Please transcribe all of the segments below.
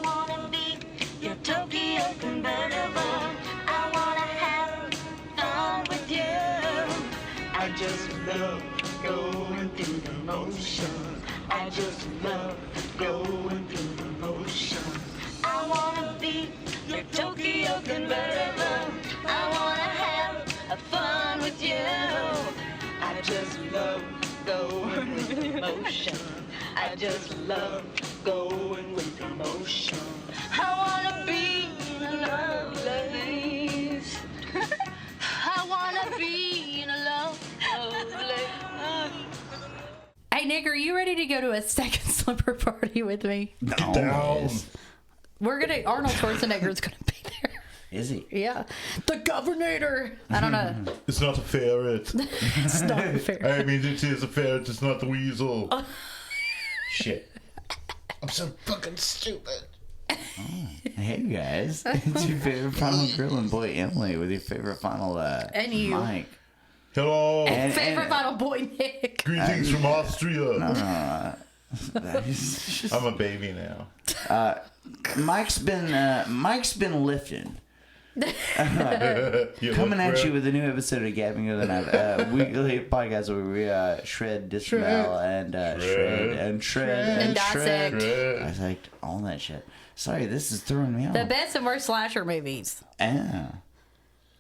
wanna be your Tokyo convertible. I wanna have fun with you. I just love going through the motion. I just love going through the motion. I wanna be your Tokyo convertible. I wanna have fun with you. I just love going with the motion. I just love going with the motion. I wanna be in a lovely place. I wanna be in a lovely place. Hey, Nick, are you ready to go to a second slumber party with me? Down. Arnold Schwarzenegger's gonna be there. Is he? Yeah. The Governator. I don't know. It's not a ferret. It's not fair. I mean, it is a ferret. It's not the weasel. Shit. I'm so fucking stupid. Hey guys, it's your favorite final grilling boy Emily with your favorite final And you. Mike. Hello. Favorite final boy, Nick. Greetings from Austria. That is just, I'm a baby now. Mike's been lifting. You Coming look at you red. with a new episode of Gag Me a weekly podcast where we shred, disembowel, and shred And dissect. Red. Dissect all that shit. Sorry, this is throwing me off. The best and worst slasher movies. Ah.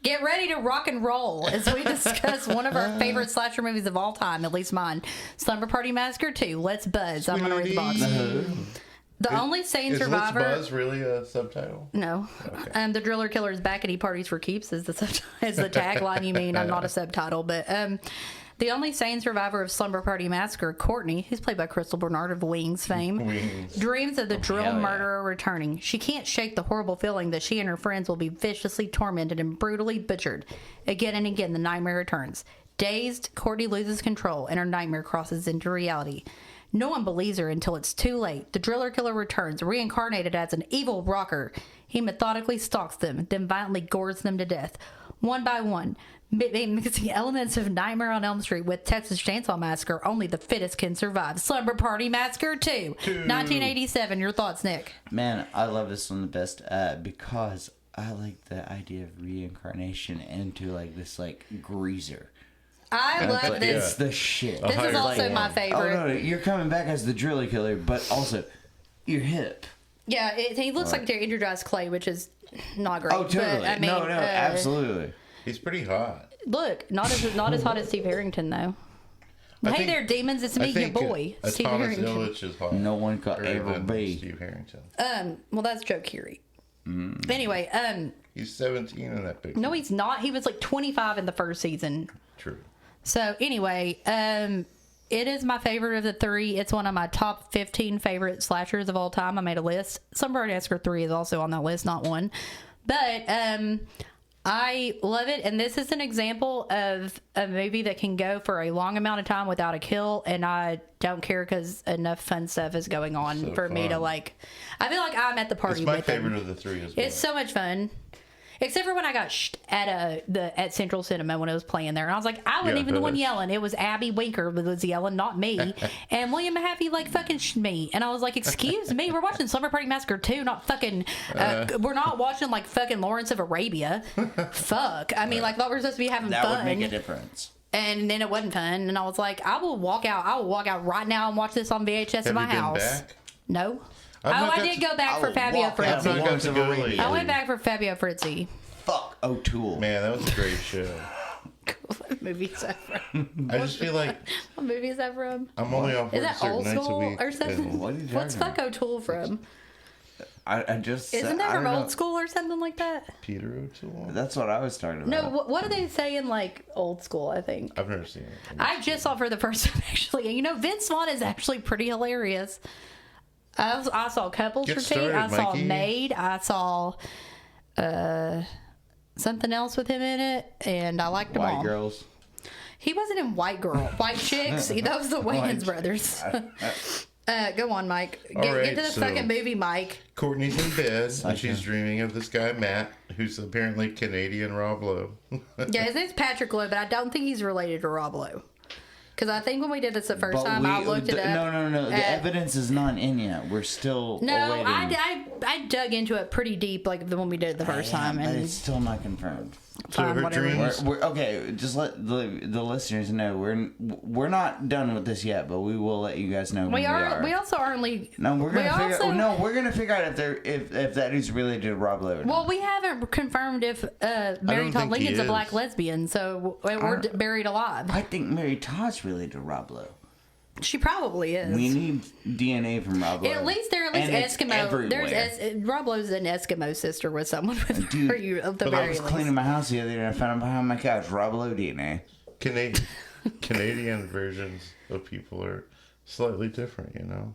Get ready to rock and roll as we discuss one of our favorite slasher movies of all time, at least mine. Slumber Party Massacre 2. Let's buzz. I'm going to read the box. The only sane Is survivor. Let's Buzz really a subtitle? No. Okay. The driller killer is back and he parties for keeps is the tagline. You mean I'm not a subtitle, but the only sane survivor of Slumber Party Massacre, Courtney, who's played by Crystal Bernard of Wings fame, dreams of the drill murderer returning. She can't shake the horrible feeling that she and her friends will be viciously tormented and brutally butchered. Again and again, the nightmare returns. Dazed, Courtney loses control and her nightmare crosses into reality. No one believes her until it's too late. The driller killer returns, reincarnated as an evil rocker. He methodically stalks them, then violently gores them to death. One by one, mixing elements of Nightmare on Elm Street with Texas Chainsaw Massacre, only the fittest can survive. Slumber Party Massacre 2, 1987. Your thoughts, Nick? Man, I love this one the best because I like the idea of reincarnation into like this like greaser. I love this. It's the shit. This is also my favorite. Oh no, you're coming back as the driller killer, but also you're hip. Yeah, he looks like they're energized clay, which is not great. Oh, totally. But, I mean, no, absolutely. He's pretty hot. Look, not as hot as Steve Harrington though. Hey there, demons! It's me, your boy, Steve Thomas Harrington. Illich is hot. No one could ever than be. Steve Harrington. Well, that's Joe Keery. Anyway, He's 17 in that picture. no, he's not. He was like 25 in the first season. True. So anyway, it is my favorite of the three. It's one of my top 15 favorite slashers of all time. I made a list. Slumber Party Massacre 3 is also on that list, not 1. But I love it, and this is an example of a movie that can go for a long amount of time without a kill, and I don't care because enough fun stuff is going on for me to like. I feel like I'm at the party It's my with favorite them. of the three as well. It's so much fun. Except for when I got at Central Cinema when it was playing there. And I was like, I wasn't even the one yelling. It was Abby Winker who was yelling, not me. And William Mahaffey like fucking me. And I was like, excuse me, we're watching Slumber Party Massacre 2, not fucking, we're not watching like fucking Lawrence of Arabia. Fuck. I mean, like, thought we were supposed to be having That fun. would make a difference. And then it wasn't fun. And I was like, I will walk out right now and watch this on VHS in my house. Back? No. I did go back for Fabio Frizzi. I've not got to go lately. I went back for Fabio Frizzi. Fuck O'Toole. Man, that was a great show. What movie is that from? I just feel like What movie is that from? I'm only off Is work that certain Old nights a School week. or something? and What are you What's talking Fuck O'Toole from? I just Isn't that I from don't know. Old School or something like that? Peter O'Toole? That's what I was talking about. No, what do they say in like Old School, I think? I've never seen it. I just saw it for the first time actually. You know, Vince Vaughn is actually pretty hilarious. I saw Couples Get Repeat. started, I saw Mikey. Maid. I saw something else with him in it, and I liked them all. White girls. He wasn't in White Chicks. That was the Wayans brothers. Go on, Mike. Get to the so- fucking movie, Mike. Courtney's in bed and she's dreaming of this guy, Matt, who's apparently Canadian Rob Lowe. Yeah, his name's Patrick Lowe, but I don't think he's related to Rob Lowe. Because I think when we did this the first time, I looked it up. No. The evidence is not in yet. We're still No, awaiting. I dug into it pretty deep, like the one we did it the first time, but and it's still not confirmed. So fine, her whatever. dreams. We're, okay, just let the listeners know we're not done with this yet, but we will let you guys know when we are. We also aren't really. No, we're gonna figure. also- No, we're gonna figure out if that is related to Rob Lowe. Or not. Well, we haven't confirmed if Mary don't Todd think he Lincoln's a is. black lesbian, so we're buried alive. I think Mary Todd's related to Rob Lowe. She probably is. We need DNA from Rob Lowe. At least they're And it's Eskimo. everywhere. Rob Lowe's an Eskimo sister with someone with Dude, her. You at the but I very was least. cleaning my house the other day and I found him behind my couch. Rob Lowe DNA. Canadian versions of people are slightly different, you know.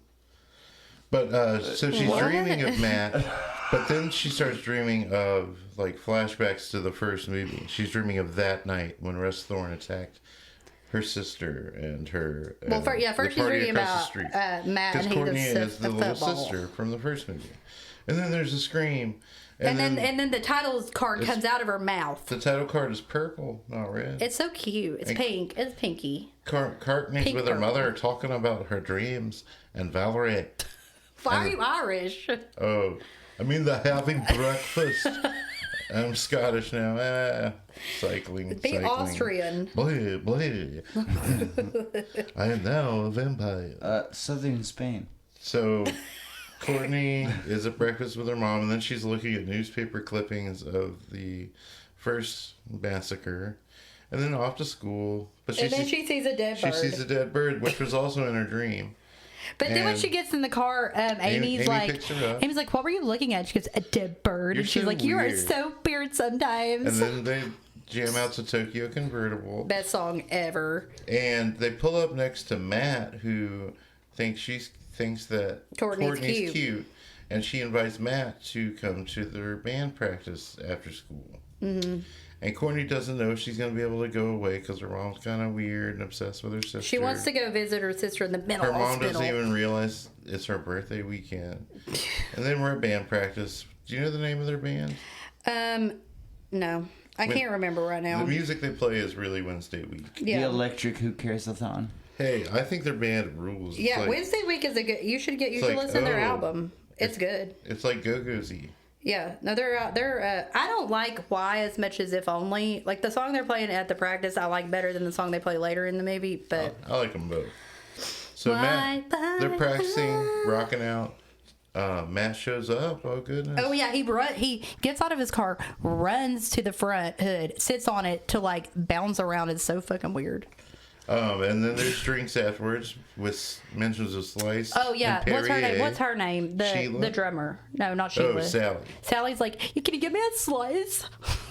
But so she's What? dreaming of Matt, but then she starts dreaming of like flashbacks to the first movie. She's dreaming of that night when Russ Thorne attacked her sister and her. Well, first the she's party reading across about the street. Matt and Because Courtney he is does the a little football. sister from the first movie, and then there's a scream, And then the title card comes out of her mouth. the title card is purple, not red. It's so cute. It's pink. It's pinky. Courtney's pink with her purple. mother talking about her dreams, and Valerie. Why are you Irish? Oh, I mean, they're having breakfast. I'm Scottish now. Cycling. Be cycling. Austrian. Blah, blah. I am now a vampire. Southern Spain. So, Courtney is at breakfast with her mom, and then she's looking at newspaper clippings of the first massacre, and then off to school. But And then she sees a dead bird. She sees a dead bird, which was also in her dream. But then when and she gets in the car, Amy's Amy picks her up. Amy's like, "What were you looking at?" She goes, "A dead bird." You're And she's so like, "You are weird." so weird sometimes." And then they jam out to Tokyo Convertible. Best song ever. And they pull up next to Matt, who thinks that Courtney's cute, and she invites Matt to come to their band practice after school. Mm-hmm. And Courtney doesn't know if she's going to be able to go away because her mom's kind of weird and obsessed with her sister. She wants to go visit her sister in the mental Her mom hospital. doesn't even realize it's her birthday weekend. And then we're at band practice. Do you know the name of their band? No, I can't remember right now. The music they play is really Wednesday week. Yeah. The Electric Who Cares-a-thon. Hey, I think their band rules. It's Yeah, like, Wednesday week is a good. You should like, listen to their oh, album. It's good. It's like Go-Go's-y. Yeah, no, they're. I don't like Why as much as If Only. Like the song they're playing at the practice, I like better than the song they play later in the movie. But I like them both. So Why, they're practicing, rocking out. Matt shows up. Oh goodness. oh yeah, he gets out of his car, runs to the front hood, sits on it to like bounce around. It's so fucking weird. And then there's drinks afterwards with mentions of Slice. Oh yeah, and what's her name? Perrier. What's her name? Sheila? The drummer. No, not Sheila. Oh, Sally. Sally's like, can you give me a slice?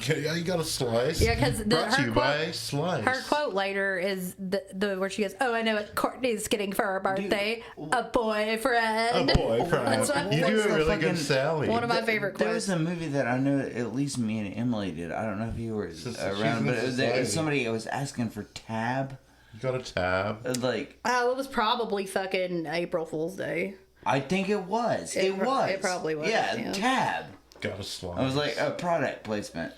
Yeah, you got a Slice. Yeah, 'cause brought to her you quote- by Slice. Her quote later is the where she goes, "Oh, I know what Courtney's getting for her birthday, a boyfriend." A boyfriend. That's what- You do that's a really fucking- good Sally. One of my favorite There quotes. was a movie that I know at least me and Emily did. I don't know if you were She's around, in but there society. was somebody was asking for tab. You got a tab. Like, Oh, it was probably fucking April Fool's Day. I think it was. It was. It probably was, Yeah, yeah. tab. Got a Slice. I was like, a product placement.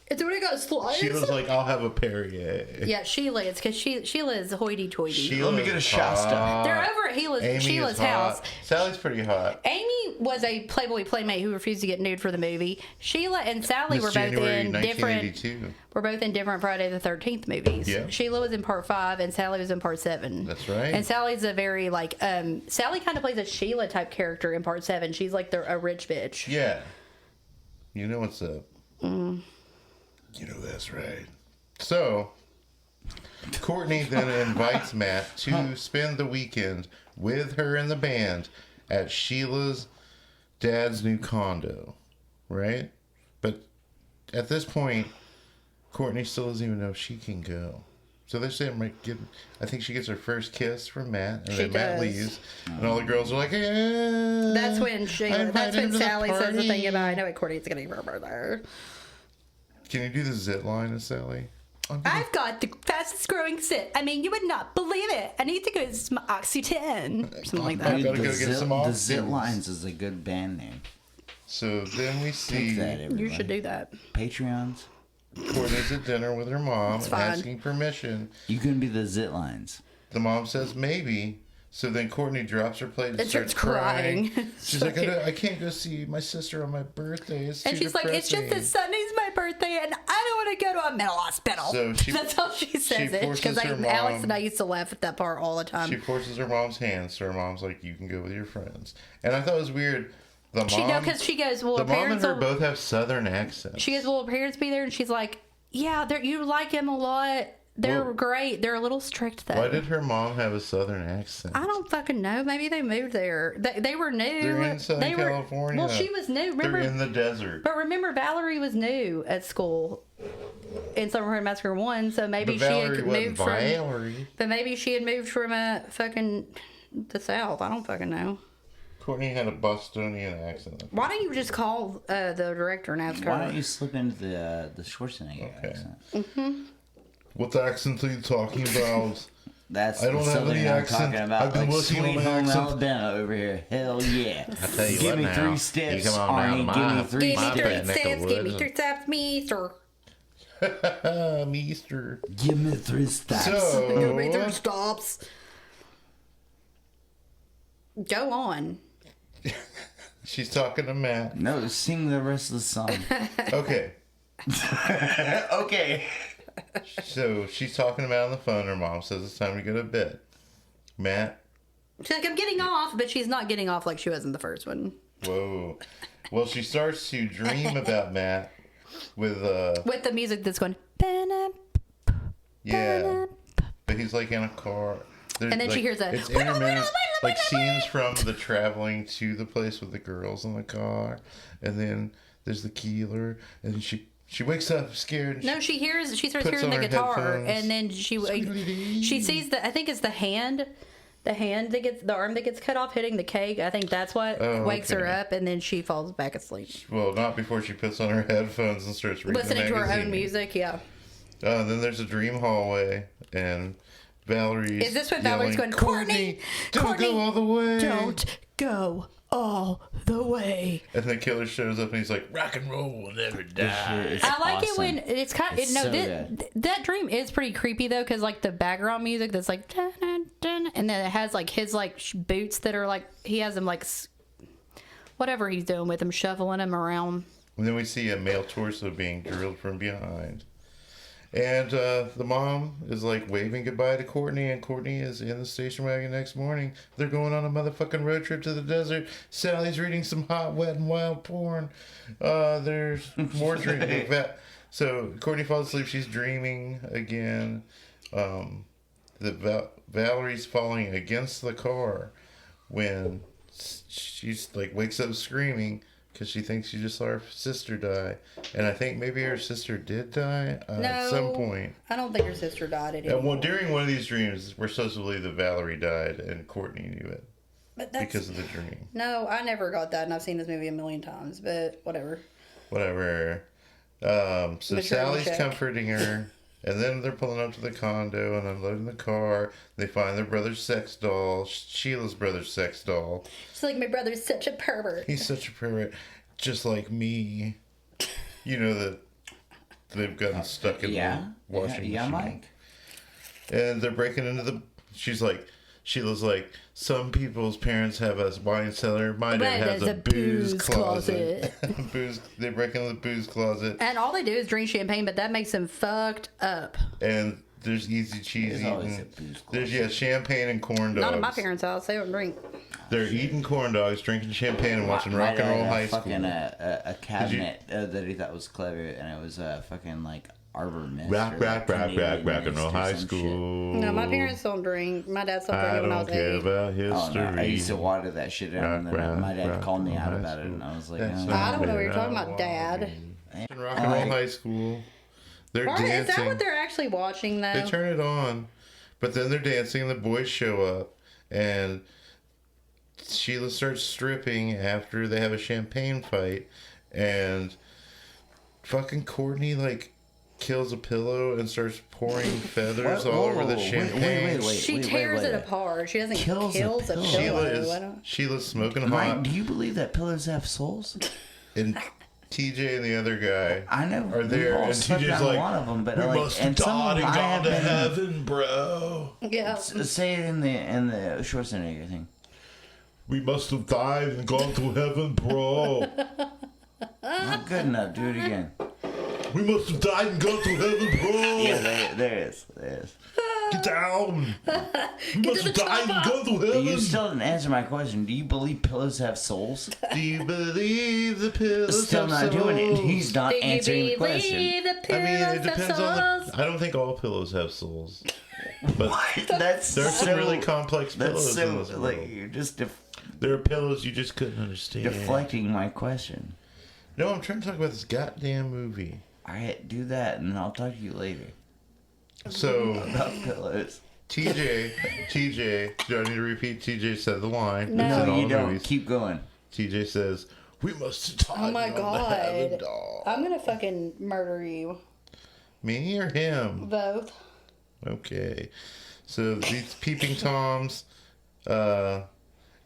It's already got slice. She was like, I'll have a Perrier. Yeah, Sheila is because Sheila is hoity-toity. Sheila Let me get a is Shasta. hot. They're over at Amy Sheila's is house. hot. Sally's pretty hot. Amy was a Playboy playmate who refused to get nude for the movie. Sheila and Sally This were both January in different. 1982. We're both in different Friday the 13th movies. Yeah. Sheila was in part 5 and Sally was in part 7. That's right. And Sally's a very like Sally kind of plays a Sheila type character in part 7. She's like a rich bitch. Yeah. You know what's up. You know that's right. So, Courtney then invites Matt to spend the weekend with her and the band at Sheila's dad's new condo, right? But at this point, Courtney still doesn't even know if she can go. So they say, I think she gets her first kiss from Matt, and She then Matt does. leaves, and all the girls are like, "Yeah." That's when Sally says the thing about I know what Courtney's getting for her birthday. Can you do the zit line, Sally? I've got the fastest growing sit. I mean, you would not believe it. I need to go to some Oxyten or something like that. Gotta go get some The Oxys. Zit Lines is a good band name. So then we Take see that, everyone. You should do that. Patreons. Courtney's at dinner with her mom, It's fine. asking permission. You can be the zit lines. The mom says maybe. So then Courtney drops her plate and And starts starts crying. She's like, I can't go see my sister on my birthday. It's And too she's like, it's just depressing." that Sunday's my birthday and I don't want to go to a mental hospital. So she- That's how she says it. forces Because her Alex mom- and I used to laugh at that part all the time. She forces her mom's hand, so her mom's like, you can go with your friends. And I thought it was weird. The mom, She because she goes, well, the mom and parents her will, both have southern accents. she goes, well, parents be there, and she's like, yeah, you like him a lot. They're Well- great. They're a little strict though. Why did her mom have a southern accent? I don't fucking know. Maybe they moved there. They were new. They're in Southern They were- California. Well, she was new. They're Remember? in the desert. But remember, Valerie was new at school in Slumber Party Massacre 1, so maybe But she Valerie had wasn't moved from. Valerie. But maybe she had moved from fucking the South. I don't fucking know. Courtney had a Bostonian accent. Why don't you just call the director and ask her? Why don't you slip into the Schwarzenegger accent? What accent are you talking about? That's I don't the have Southern any I'm accent. talking about. I've been Like working on Sweet my Home accent. Alabama over here. Hell yeah. I tell you Give what me now. 3 steps, You come on down Arnie. to Give me my- 3 Give me my 3 neck of steps. steps. Give me woods. 3 steps, mister. Meester. Give me 3 steps. Give me 3 So, stops. Go on. she's talking to Matt. No, sing the rest of the song. Okay. Okay. So she's talking to Matt on the phone. Her mom says it's time to go to bed. Matt, She's like, I'm getting off, but she's not getting off like she was in the first one. whoa. Well, she starts to dream about Matt with, With the music that's going. "Ba-na, yeah. But he's like in a car. There's, And then she hears a, It's "Wait, wait, intermittent, wait, wait, like wait, scenes from the traveling to the place with the girls in the car. And then there's the Keeler. And she wakes up scared. And No, she starts Puts hearing the on her guitar, headphones. and then she sees I think it's the arm that gets cut off hitting the cake. I think that's what wakes her okay. up, and then she falls back asleep, Well, not before she puts on her headphones and starts reading listening the to her magazine. own music. Yeah, Then there's a dream hallway, and Valerie's is this what Valerie's yelling, going? Courtney, don't Courtney, go all the way. don't go all the way. And the killer shows up, and he's like, rock and roll will never die. It's I like awesome. it when it's kind of It's so that dream is pretty creepy though, because like the background music that's like dun, dun, dun, and then it has like his like boots that are like he has them like whatever he's doing with them, shuffling them around. And then we see a male torso being drilled from behind. And the mom is like waving goodbye to Courtney, and Courtney is in the station wagon next morning. They're going on a motherfucking road trip to the desert. Sally's reading some hot, wet, and wild porn. There's more dreaming. So Courtney falls asleep. She's dreaming again. Valerie's falling against the car when she's like wakes up screaming. Because she thinks she just saw her sister die. And I think maybe her sister did die at some point. I don't think her sister died at And well, during one of these dreams, we're supposed to believe that Valerie died and Courtney knew it But that's, because of the dream. no, I never got that, and I've seen this movie a million times, but whatever. Whatever. So Material Sally's check. comforting her. And then they're pulling up to the condo and unloading the car. They find their brother's sex doll, Sheila's brother's sex doll. She's like, my brother's such a pervert. He's such a pervert, just like me. You know that they've gotten stuck in the washing yeah, machine. Mike. And they're breaking into the. Sheila's like, some people's parents have a wine cellar. My dad has a booze closet. They break into the booze closet. And all they do is drink champagne, but that makes them fucked up. And there's easy cheese There's always eating. a booze There's champagne and corn dogs. Not at my parents' house. They don't drink. They're eating corn dogs, drinking champagne, and watching Rock and Roll High School. Fucking a cabinet that he thought was clever, and it was fucking like Arbor Mist. Rock and Roll High School. School. No, my parents don't drink. My dad stopped I drinking when I don't was care 8. about history. Oh, no. I used to water that shit down, and then Rock, my dad rock, called me rock, out high about it, school. and I was like, That's oh. I don't know what you're talking about, Dad. Rock and Roll High School. They're Is dancing. that what they're actually watching, though? They turn it on, but then they're dancing. The boys show up, and Sheila starts stripping after they have a champagne fight, and fucking Courtney like kills a pillow and starts pouring feathers all over the champagne. Wait, She tears it apart. She doesn't kills a pillow. Sheila's smoking Mike, hot. do you believe that pillows have souls? and TJ and the other guy I know. are there, all and slept TJ's on like, one of them, but "We like, must have and some of died them and I gone have to been. heaven, bro. Yeah. Say it in the Schwarzenegger thing. We must have died and gone to heaven, bro. Not good enough. Do it again. We must have died and gone to heaven, bro. Yeah, there it is. There it is. Get down. We must to have the died and chopper. gone to heaven. You still didn't answer my question. Do you believe pillows have souls? Do you believe the pillows Still have not doing it. souls? He's not Do you answering the question. believe the I mean, it pillows have depends on souls? the. I don't think all pillows have souls, but That's there's so, some really complex That's pillows in this so world. like you're just There are pillows you just couldn't understand. deflecting my question. No, I'm trying to talk about this goddamn movie. All right, do that, and I'll talk to you later So about pillows. TJ, do I need to repeat? TJ said the line. No. It's in No, all you the don't. movies. Keep going. TJ says, "We must have died Oh my and gone to heaven, god. dog." I'm gonna fucking murder you. Me or him? Both. Okay. So these peeping toms, and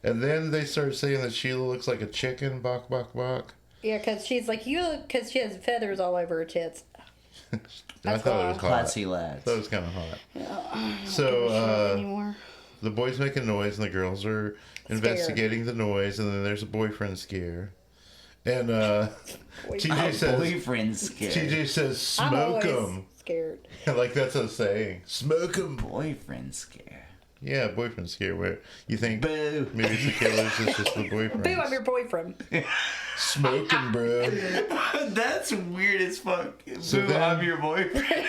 then they start saying that Sheila looks like a chicken. Bok bok bok. Yeah, because she's like, you look, because she has feathers all over her tits. I thought it was hot. Classy lads. That was kind of hot. Shit So anymore. the boys make a noise, and the girls are investigating the noise, and then there's a boyfriend scare. And TJ says, Boyfriend scare. TJ says, I'm "Smoke always 'em." scared. Like that's a saying. Smoke 'em. Boyfriend scare. Yeah, boyfriend scare. Where you think Boo. maybe it's the killers, it's just the boyfriend. Boo, I'm your boyfriend. Smoke 'em, bro. That's weird as fuck. So Boo, then- I'm your boyfriend.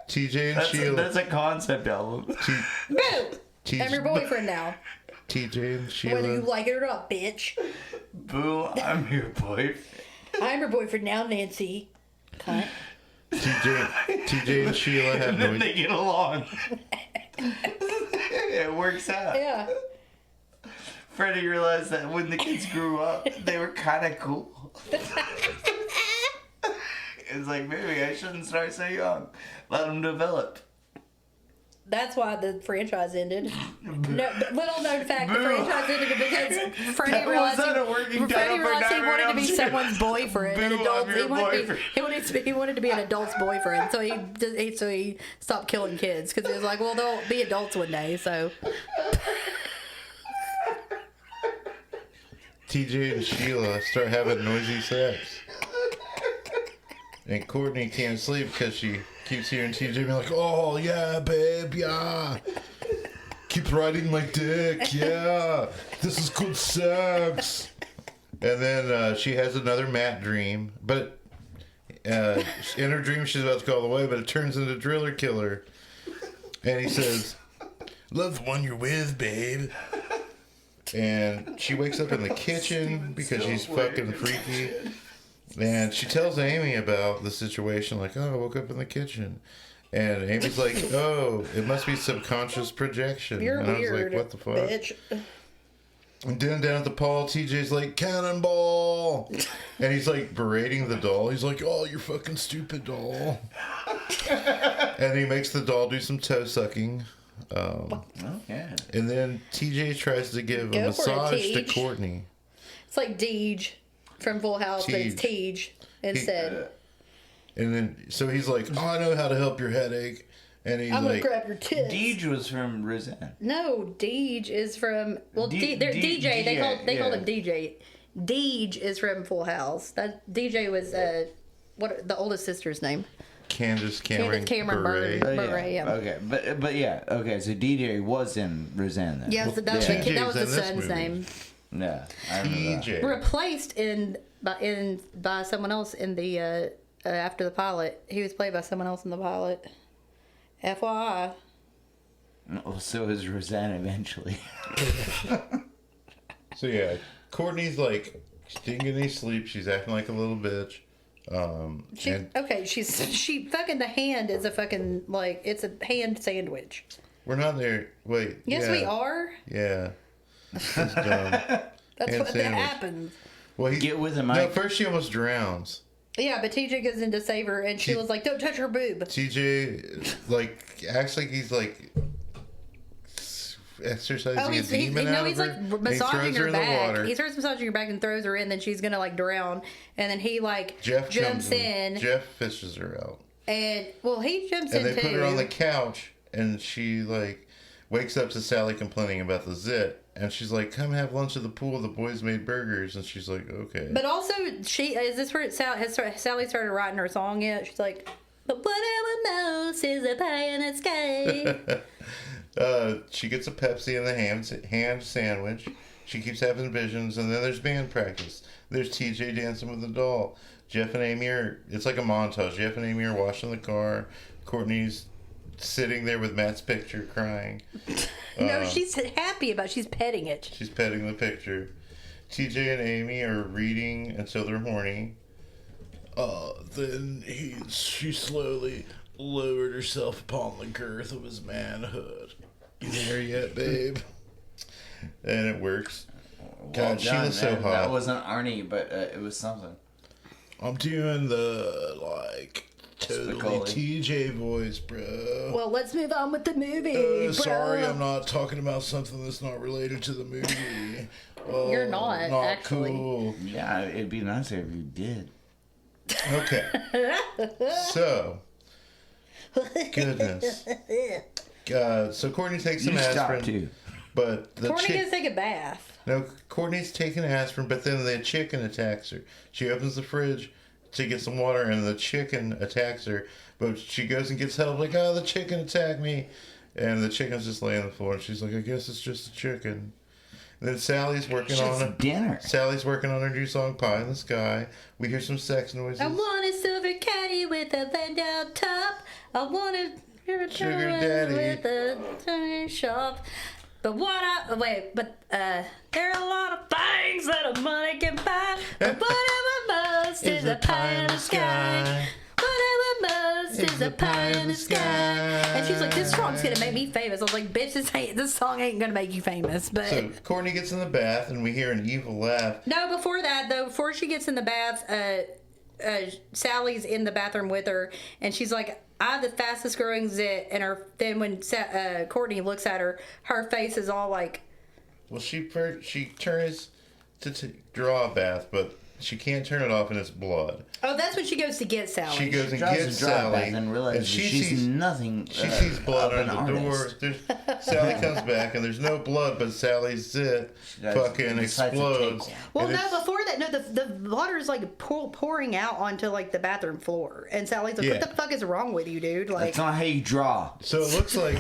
TJ and Sheila. That's a concept album. Boo! I'm your boyfriend now. TJ and Whether you Sheila. like it or not, bitch. Boo, I'm your boyfriend. I'm your boyfriend now, Nancy. Cunt. TJ and Sheila have And then noise. they get along. It works out. Yeah. Freddie realized that when the kids grew up, they were kind of cool. It's like, maybe I shouldn't start so young. Let them develop. That's why the franchise ended. No, little known fact, the Boo. franchise ended because Freddie Was realized that a working title for he wanted to be Nightmare on someone's boyfriend. An Boo, adult, I'm your boyfriend. he wanted to be an adult's boyfriend. So he stopped killing kids because he was like, well, they'll be adults one day. So TJ and Sheila start having noisy sex. And Courtney can't sleep because she keeps hearing TJ being like, "Oh, yeah, babe, yeah. Keep riding my dick, yeah. This is good sex." And then she has another Matt dream. But in her dream, she's about to go all the way, but it turns into Driller Killer. And he says, "Love the one you're with, babe." And she wakes up in the kitchen because she's fucking freaky. And she tells Amy about the situation, like, "Oh, I woke up in the kitchen." And Amy's like, "Oh, it must be subconscious projection." you're and weird, I was like, "What the fuck?" bitch. And then down at the Paul, TJ's like, "Cannonball!" And he's like berating the doll. He's like, "Oh, you're fucking stupid, doll." And he makes the doll do some toe sucking. Okay. And then TJ tries to give a Go for it, massage to Teej. Courtney. It's like Deej from Full House, but it's Teej instead. And then, so he's like, "Oh, I know how to help your headache." And he's I'm gonna like, grab your tits. Deej was from Roseanne. No, Deej is from they're D- DJ. They call yeah. him DJ. Deej is from Full House. That DJ was what the oldest sister's name? Candace Cameron, Cameron Bure. Bure, yeah. Okay, but yeah, okay. So DJ was in Roseanne then. Yes, that was TJ's the in this son's movie. name. Yeah, I remember that. TJ. Replaced by someone else in the after the pilot. He was played by someone else in the pilot. FYI. Well, so is Roseanne eventually. So yeah, Courtney's like, she didn't get any sleep. She's acting like a little bitch. She fucking the hand is a fucking like it's a hand sandwich. We're not there. Wait. Yes, yeah, we are. Yeah. This is dumb. That's Hand what that sandwich. happens. Well, Get with him, No, Mike. first she almost drowns. Yeah, but TJ goes in to save her, and Sheila's like, "Don't touch her boob." TJ, like, acts like he's like exercising a he's demon out of her. like And he massaging throws her her in the back. water. He starts massaging her back and throws her in. Then she's gonna like drown. And then he like jumps in. Jeff fishes her out. And well, he jumps And in they too. put her on the couch, and she like wakes up to Sally complaining about the zit. And she's like, "Come have lunch at the pool. The boys made burgers." And she's like, "Okay." But also, is this where Sally started writing her song yet? She's like, "But whatever most is a pie in the sky." She gets a Pepsi and the ham sandwich. She keeps having visions, and then there's band practice. There's TJ dancing with the doll. Jeff and Amy it's like a montage. Jeff and Amy are washing the car. Courtney's sitting there with Matt's picture crying. No, she's happy about she's petting it. She's petting the picture. TJ and Amy are reading until they're horny. Then she slowly lowered herself upon the girth of his manhood. You there yet, babe? And it works. God, she was so hot. That wasn't Arnie, but it was something. I'm doing the, like, totally Spicoli. TJ voice, bro. Well, let's move on with the movie. Bro. Sorry, I'm not talking about something that's not related to the movie. You're not, actually. Cool. Yeah, it'd be nicer if you did. Okay. So, goodness. So Courtney takes some You stop, aspirin. too. But the Courtney gonna take a bath. No, Courtney's taking aspirin, but then the chicken attacks her. She opens the fridge to get some water, and the chicken attacks her. But she goes and gets help, like, "Oh, the chicken attacked me." And the chicken's just laying on the floor, and she's like, "I guess it's just a chicken." And then Sally's working on dinner. Sally's working on her new song, "Pie in the Sky." We hear some sex noises. I want a silver caddy with a bend-out top. I want a Sugar daddy with a tiny shop. But there are a lot of things that a money can buy. But whatever most is a pie in the sky. Whatever most is a pie in the sky. And she's like, "This song's gonna make me famous." I was like, "Bitch, this song ain't gonna make you famous." But So Courtney gets in the bath, and we hear an evil laugh. no, before that though, before she gets in the bath, Sally's in the bathroom with her, and she's like, "I have the fastest growing zit," and then when Courtney looks at her, her face is all like, Well, she turns to draw a bath, but she can't turn it off, and it's blood. oh, that's when she goes to get Sally. She goes and Drives gets a drive Sally, back and realizes she she's sees nothing. She sees blood of on an the door. artist. Sally comes back, and there's no blood, but Sally's zit fucking decides to explodes. take one. Well, And no, it's- before that, no, the water's like pouring out onto like the bathroom floor, and Sally's like, Yeah. "What the fuck is wrong with you, dude?" Like, That's not how you draw. So it looks like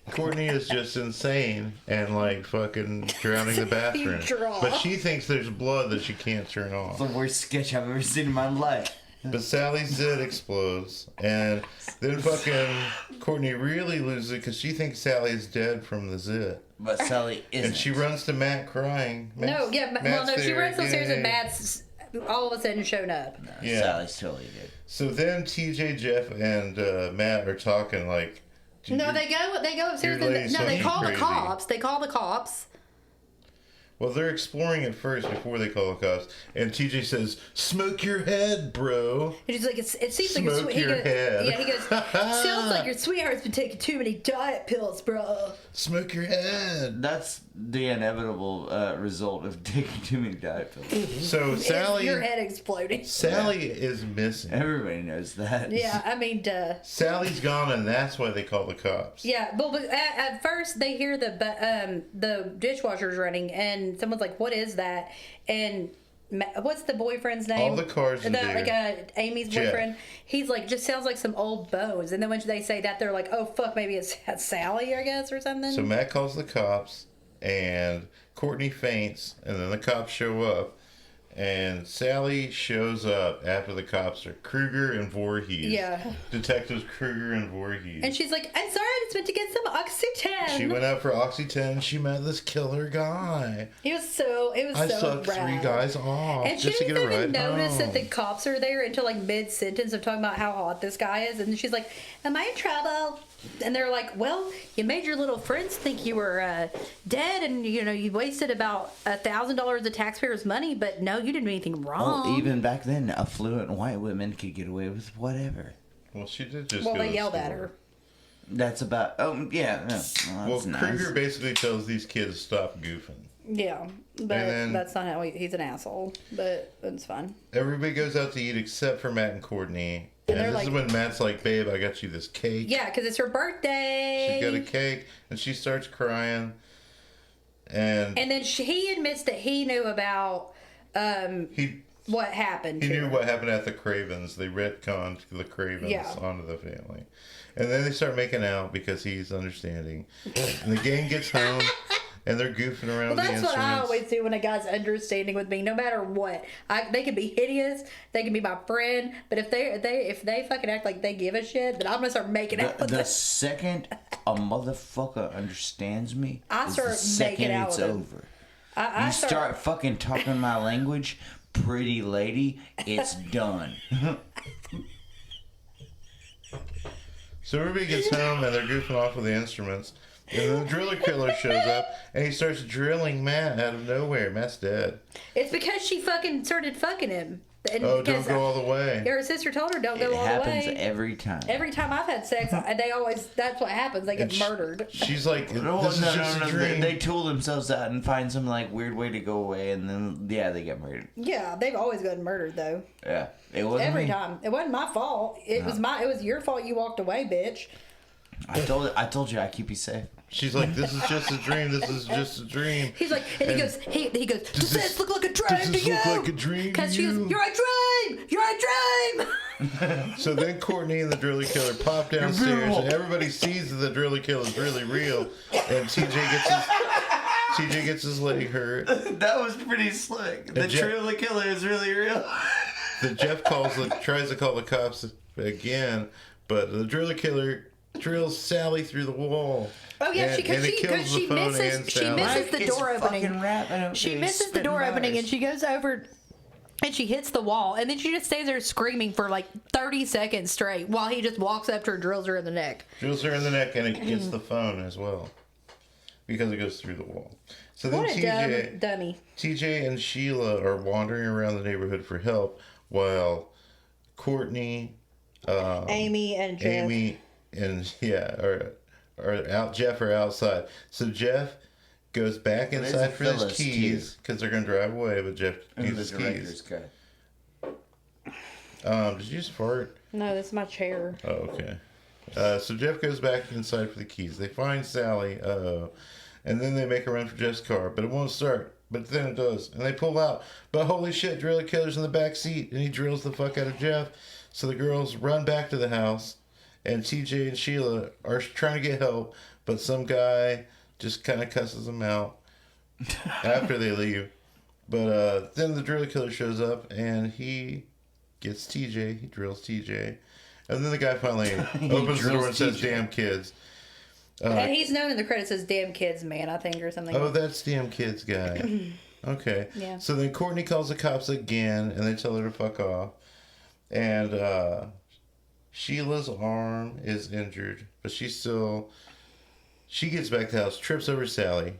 Courtney is just insane and like fucking drowning the bathroom. draw. But she thinks there's blood that she can't turn off. The worst sketch I've ever seen in my life. But Sally's zit explodes, and then fucking Courtney really loses it because she thinks Sally is dead from the zit. But Sally isn't. And she runs to Matt crying. Matt's she there, runs upstairs and yay. Matt's all of a sudden shown up. No, Yeah. Sally's totally good. So then TJ, Jeff, and Matt are talking like. No, they go upstairs. Your lady's No, they fucking call the crazy. cops. They call the cops. Well, they're exploring it first before they call the cops. And TJ says, "Smoke your head, bro." And he's like, it seems like Smoke your head. Yeah, he goes, "Sounds like your sweetheart's been taking too many diet pills, bro." Smoke your head. That's the inevitable result of taking too many diet pills. So Sally, Your head exploding. Sally is missing. Everybody knows that. Yeah, I mean, duh. Sally's gone, and that's why they call the cops. Yeah, but at first they hear the dishwasher's running, and someone's like, "What is that?" And what's the boyfriend's name? All the cars in there. Like Amy's Jeff. boyfriend. He's like, just sounds like some old bones. And then when they say that, they're like, "Oh fuck, maybe it's Sally, I guess, or something." So Matt calls the cops, and Courtney faints, and then the cops show up, and Sally shows up after the cops are Kruger and Voorhees. Yeah. Detectives Kruger and Voorhees. And she's like, "I'm sorry, I just went to get some Oxyten." She went out for Oxyten, and she met this killer guy. It was so I so sucked rad. 3 guys off And she just to doesn't get a even ride notice that home. the cops are there until like mid-sentence of talking about how hot this guy is. And she's like, "Am I in trouble?" And they're like, "Well, you made your little friends think you were dead, and you wasted about $1,000 of taxpayers' money, but no, you didn't do anything wrong." Oh, even back then, affluent white women could get away with whatever. Well, she did just well, go to they the yelled at store. her. That's about. Oh yeah. No, Well, that's nice. Krieger basically tells these kids to stop goofing. Yeah, but then- that's not how he's an asshole. But it's fine. Everybody goes out to eat except for Matt and Courtney. And And they're this is like- when Matt's like, "Babe, I got you this cake." Yeah, because it's her birthday. She's got a cake, and she starts crying. And And then he admits that he knew about he what happened. he to knew her. what happened at the Cravens. They retconned the Cravens Yeah. onto the family. And then they start making out because he's understanding. And the gang gets home, and they're goofing around Well, with the that's what I instruments. always do when a guy's understanding with me, no matter what. They can be hideous, they can be my friend, but if they fucking act like they give a shit, then I'm gonna start making out with The them. second a motherfucker understands me, I is start the second making out it's with him. over. I You start fucking talking my language, pretty lady, it's done. So everybody gets home, and they're goofing off with the instruments. And then the driller killer shows up, and he starts drilling Matt out of nowhere. Matt's dead. It's because she fucking started fucking him. And Oh, don't because go all the way. her sister told her don't It go all the happens way. every time. Every time I've had sex, they always, that's what happens. They get And murdered. She's like, No, this is just a dream. They tool themselves out and find some like weird way to go away, and then they get murdered. Yeah, they've always gotten murdered though. Yeah, it wasn't Every me. time. It wasn't my fault. It was your fault you walked away, bitch. I told you I keep you safe. She's like, this is just a dream. This is just a dream. He's like, and he goes, does this look like a dream Does to this you? look like a dream to Because she goes, you? you're a dream! You're a dream! So then Courtney and the driller killer pop downstairs, beautiful. and everybody sees that the driller killer is really real. And TJ gets his leg hurt. That was pretty slick. The Jeff- trailer killer is really real. The Jeff tries to call the cops again, but the driller killer drills Sally through the wall. Oh yeah, And it kills she the phone misses and she Sally. misses the door opening. She misses the door opening and she goes over and she hits the wall and then she just stays there screaming for like 30 seconds straight while he just walks up to her, drills her in the neck. Drills her in the neck, and it gets the phone as well because it goes through the wall. So then What a dummy. TJ and Sheila are wandering around the neighborhood for help while Courtney, Amy and Jeff. Amy, and Jeff are outside. So Jeff goes back There's inside a for his Phyllis, keys because they're going to drive away, but Jeff needs his keys. Did you just fart? No, that's my chair. Oh, okay. So Jeff goes back inside for the keys. They find Sally, and then they make a run for Jeff's car, but it won't start. But then it does, and they pull out. But holy shit, driller killer's in the back seat, and he drills the fuck out of Jeff. So the girls run back to the house, and TJ and Sheila are trying to get help, but some guy just kind of cusses them out after they leave. But then the driller killer shows up, and he gets TJ. He drills TJ. And then the guy finally opens the door and says, TJ. "Damn kids." And he's known in the credits as Damn Kids Man, I think, or something. Oh, that's Damn Kids guy. Okay. Yeah. So then Courtney calls the cops again, and they tell her to fuck off. And Sheila's arm is injured, but she gets back to the house, trips over Sally.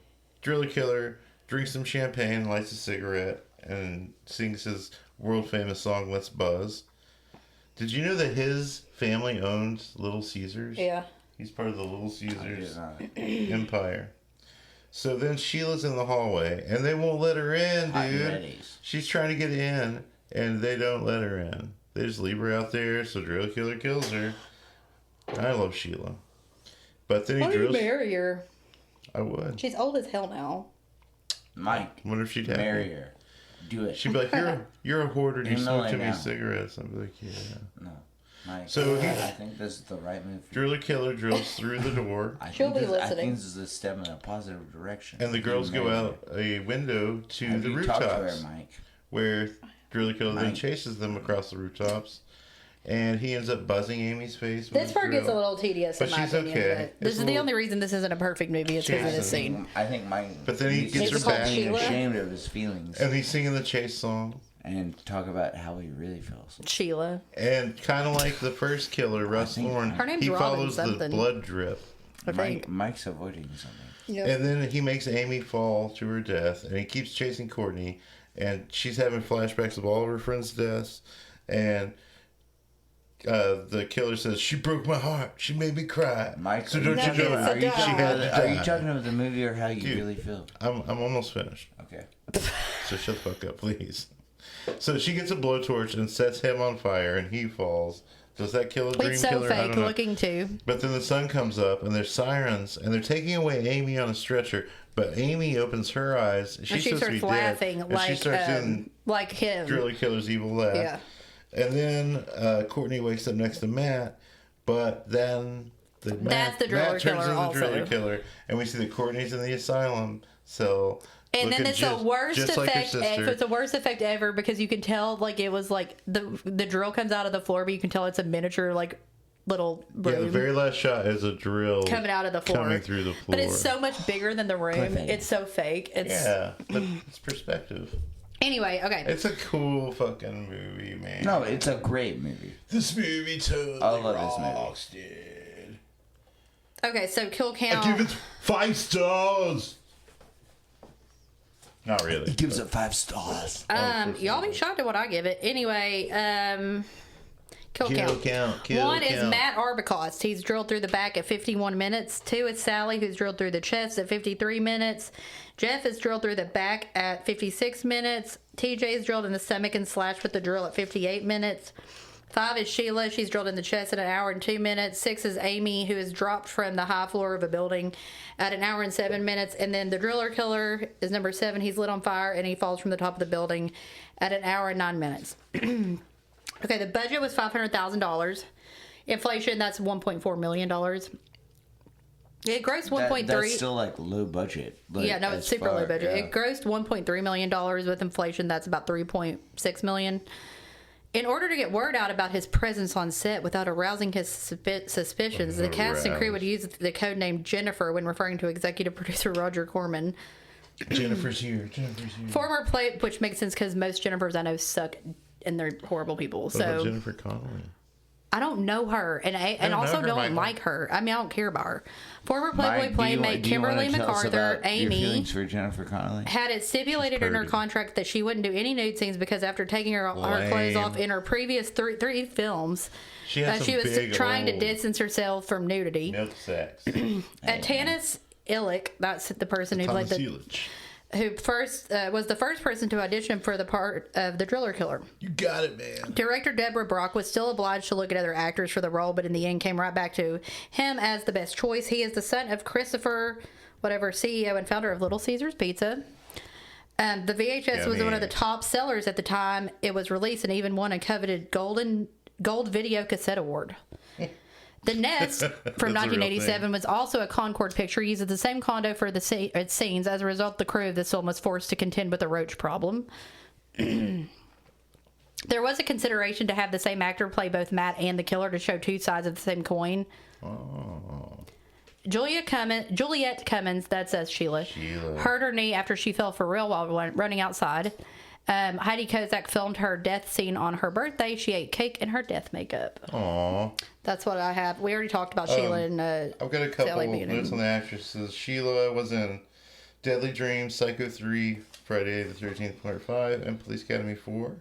Driller killer drinks some champagne, lights a cigarette, and sings his world-famous song, "Let's Buzz." Did you know that his family owns Little Caesars? Yeah. He's part of the Little Caesars empire. So then Sheila's in the hallway, and they won't let her in, Hot and dude. ready's. She's trying to get in, and they don't let her in. They just leave her out there, so Drill Killer kills her. I love Sheila. But then he Why don't you drills... marry her? I would. She's old as hell now. Mike, I wonder if she'd have marry me. her. Do it. She'd be like, you're a hoarder, you You know smoke it too many now. cigarettes. I'd be like, yeah. No. Mike, So he- I think this is the right move. for you. Driller Killer drills through the door, She'll be I listening. think this is a step in a positive direction. and the girls You go marry out a window to her. Have the you talked to her, rooftops, Mike? where Driller Killer then Mike. chases them across the rooftops, and he ends up buzzing Amy's face. with This his part gets a drill. little tedious But in my she's opinion. okay. But It's this is a the little- only reason this isn't a perfect movie. It's because of this scene. I think Mike. But then he needs gets to her stop back. being Sheila? ashamed of his feelings And he's singing the chase song. and talk about how he really feels. Sheila. And kind of like the first killer, Russ think- Thorne, Her name's he Robin follows the something. blood drip. I think. Mike's avoiding something. Yep. And then he makes Amy fall to her death, and he keeps chasing Courtney, and she's having flashbacks of all of her friends' deaths, and the killer says, "She broke my heart. She made me cry." Mike, So don't No, you know it's a she dog. had to Are you die. talking about the movie or how you Dude. really feel? I'm almost finished. Okay. So shut the fuck up, please. So she gets a blowtorch and sets him on fire, and he falls. Does that kill a dream It's so killer? I fake don't know. looking too. But then the sun comes up, and there's sirens, and they're taking away Amy on a stretcher. But Amy opens her eyes. She's And she supposed to be starts laughing dead, and she starts doing like him. Driller Killer's evil laugh. Yeah. And then Courtney wakes up next to Matt, but then That's the Driller Matt turns Killer into the also. Driller Killer, and we see that Courtney's in the asylum cell. And then looking it's the worst just like her effect. sister. It's the worst effect ever because you can tell like it was like the drill comes out of the floor, but you can tell it's a miniature like little room. Yeah, the very last shot is a drill coming out of the floor, coming through the floor. But it's so much bigger than the room. Cliffhanger. It's so fake. It's yeah, but it's perspective. anyway. Okay, It's a cool fucking movie, man. No, it's a great movie. This movie totally I love this movie. rocks, dude. okay. So kill count. I give it 5 stars. Not really. He gives it 5 stars. Y'all be shocked at what I give it. Anyway, kill count. Kill One is count. Matt Arbicost. He's drilled through the back at 51 minutes. 2 is Sally, who's drilled through the chest at 53 minutes. Jeff is drilled through the back at 56 minutes. TJ is drilled in the stomach and slashed with the drill at 58 minutes. 5 is Sheila. She's drilled in the chest at 1 hour and 2 minutes. 6 is Amy, who is dropped from the high floor of a building at 1 hour and 7 minutes. And then the Driller Killer is number 7. He's lit on fire and he falls from the top of the building at 1 hour and 9 minutes. Okay, the budget was $500,000. Inflation, that's $1.4 million. It grossed 1.3. That's still like low budget. Like, Yeah, no, as it's super far- low budget. yeah. It grossed $1.3 million with inflation. That's about $3.6 million. In order to get word out about his presence on set without arousing his suspicions, the cast and crew would use the code name Jennifer when referring to executive producer Roger Corman. Jennifer's here. Jennifer's here. Former play, which makes sense because most Jennifers I know suck and they're horrible people. What about So Jennifer Connelly? I don't know her, and I don't also know her, don't Michael. like her. I mean, I don't care about her. Former Playboy Mike, do you playmate do you wanna Kimberly tell us MacArthur, about your Amy, feelings for Jennifer Connelly? had it stipulated in her pretty. contract that she wouldn't do any nude scenes because after taking her clothes Lame. off in her previous three films, She had she some was big trying to old distance herself from nudity. milk sacks. Tanis Illick, that's the person who played who first was the first person to audition for the part of the Driller Killer. You got it, man. Director Deborah Brock was still obliged to look at other actors for the role, but in the end came right back to him as the best choice. He is the son of Christopher, CEO and founder of Little Caesars Pizza. The VHS was one of the top sellers at the time it was released and even won a coveted gold video cassette award. The Nest from That's a real 1987 was also a Concord picture used at the same condo for the scenes. As a result, the crew of this film was forced to contend with a roach problem. There was a consideration to have the same actor play both Matt and the killer to show two sides of the same coin. Oh. Juliet Cummins, that's us, Sheila, hurt her knee after she fell for real while running outside. Heidi Kozak filmed her death scene on her birthday. She ate cake in her death makeup. Aw. That's what I have. We already talked about Sheila and I've got a couple Sally being in- notes on the actresses. Sheila was in Deadly Dreams, Psycho 3, Friday the 13th, Part 5, and Police Academy 4.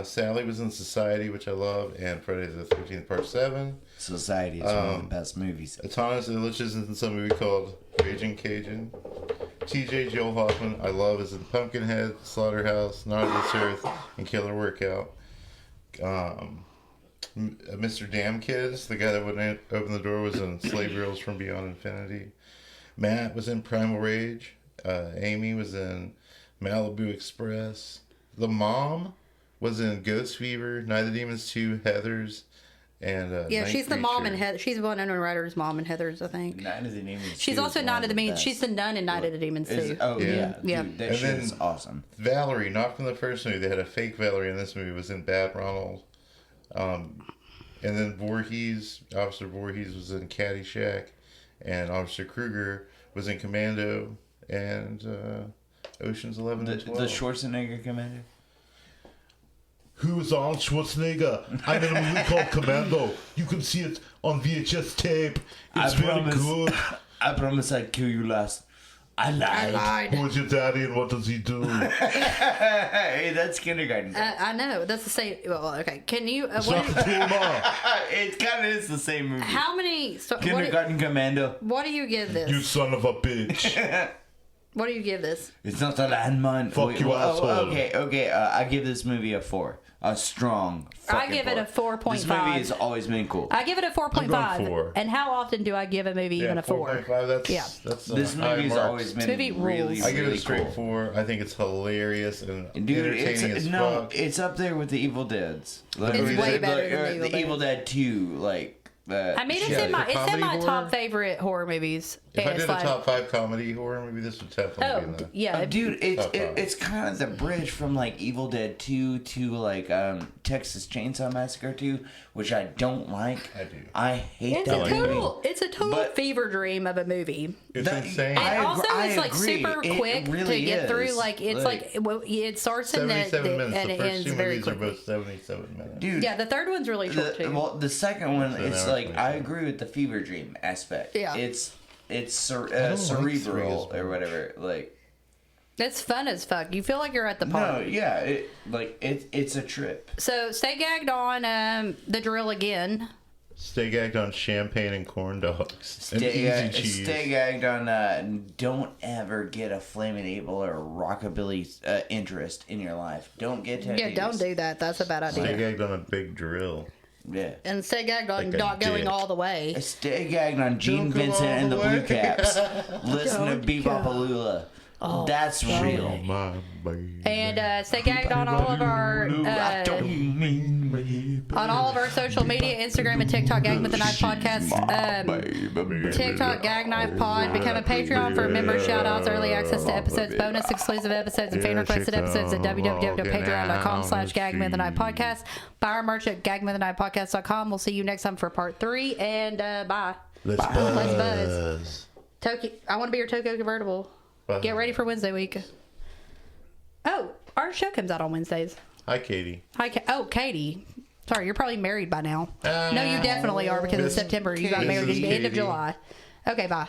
Sally was in Society, which I love, and Friday the 13th, Part 7. Society is one of the best movies. Atanas Illich is in some movie called Raging Cajun. TJ Joel Hoffman, I love, is in Pumpkinhead, Slaughterhouse, Not of This Earth, and Killer Workout. Mr. Damn Kids, the guy that wouldn't open the door, was in Slave Girls from Beyond Infinity. Matt was in Primal Rage. Amy was in Malibu Express. The mom was in Ghost Fever, Night of the Demons 2, Heathers, and Yeah, Night she's the mom in Creature. Heather. She's one of Ryder's mom in Heather's, I think. Night of the Demons. She's 2 also is Night one of the Demons. She's the best. nun in Night of the Demons too. Oh yeah, Yeah. Dude, that And shit then- is awesome. Valerie, not from the first movie. They had a fake Valerie in this movie. Was in Bad Ronald. And then Voorhees, Officer Voorhees was in Caddyshack, and Officer Kruger was in Commando and Ocean's 11 The and 12. Schwarzenegger commander. Who is Arnold Schwarzenegger? I'm in a movie called Commando. You can see it on VHS tape. It's I very promise. good. I promise I'd kill you last. I lied. Who's your daddy and what does he do? Hey, that's kindergarten. I know. That's the same. Well, okay. Can you... It kind of is the same movie. How many... Kindergarten Commando. What do you give this? You son of a bitch. What do you give this? It's not a landmine. Fuck you, asshole. Okay. I give this movie a 4. A strong. I give it a 4.5. This movie has always been cool. I give it a 4.5. I'm going 4. And how often do I give a movie even a 4? 4.5. That's This movie has always been Movie really, rules. I give it really a straight cool. 4. I think it's hilarious and Dude, entertaining as fuck. it's up there with the Evil Dead's. Like, It's way better than the Evil Dead 2. Like, I mean, it's Yeah, in my for comedy top horror? favorite horror movies. If I And did it's a like- top 5 comedy horror movie, this would definitely be in there. yeah. dude, Top five. it's kind of the bridge from like Evil Dead 2 to like Texas Chainsaw Massacre 2, which I don't like. I do. I hate It's that a movie. total, it's a total But- fever dream of a movie. It's insane. And also, I it's like agree. super It quick really to get through. is. Like it's like it starts in that 77 minutes. and The it first ends 2 very movies are quickly. both 77 minutes. Dude, Yeah, the third one's really short too. well, the second one, So it's now like it's I 27. agree with the fever dream aspect. Yeah. It's don't like cerebral three as or whatever. Like, It's fun as fuck. You feel like you're at the park. no, yeah, it's a trip. So stay gagged on the drill again. Stay gagged on champagne and corn dogs. And easy cheese. Stay gagged on. Don't ever get a Flamin' Abel or rockabilly interest in your life. Don't get tattoos. Yeah, don't do that. That's a bad Stay idea. gagged on a big drill. Yeah. And stay gagged on Like a not going dick. all the way. Stay gagged on Gene Don't go Vincent all and the the way. Blue Caps. Listen to Don't Bebopalula. That's real. Oh my baby. And stay gagged on all of our I don't mean baby. on all of our social media, Instagram and TikTok, Gag with the Knife Podcast. TikTok, Gag Knife Pod. Become a Patreon for member shout-outs, early access to episodes, bonus exclusive episodes, and fan-requested episodes at www.patreon.com/Gag with the Knife Podcast. Buy our merch at gagwiththeknifepodcast.com. We'll see you next time for part 3, and bye. Let's Let's buzz. Tokyo, I want to be your Tokyo Convertible. Buzz. Get ready for Wednesday week. Oh, our show comes out on Wednesdays. Hi, Katie. Hi, Katie. Sorry, you're probably married by now. No, you definitely are because in Miss September you got married at the end of Katie. July. Okay, bye.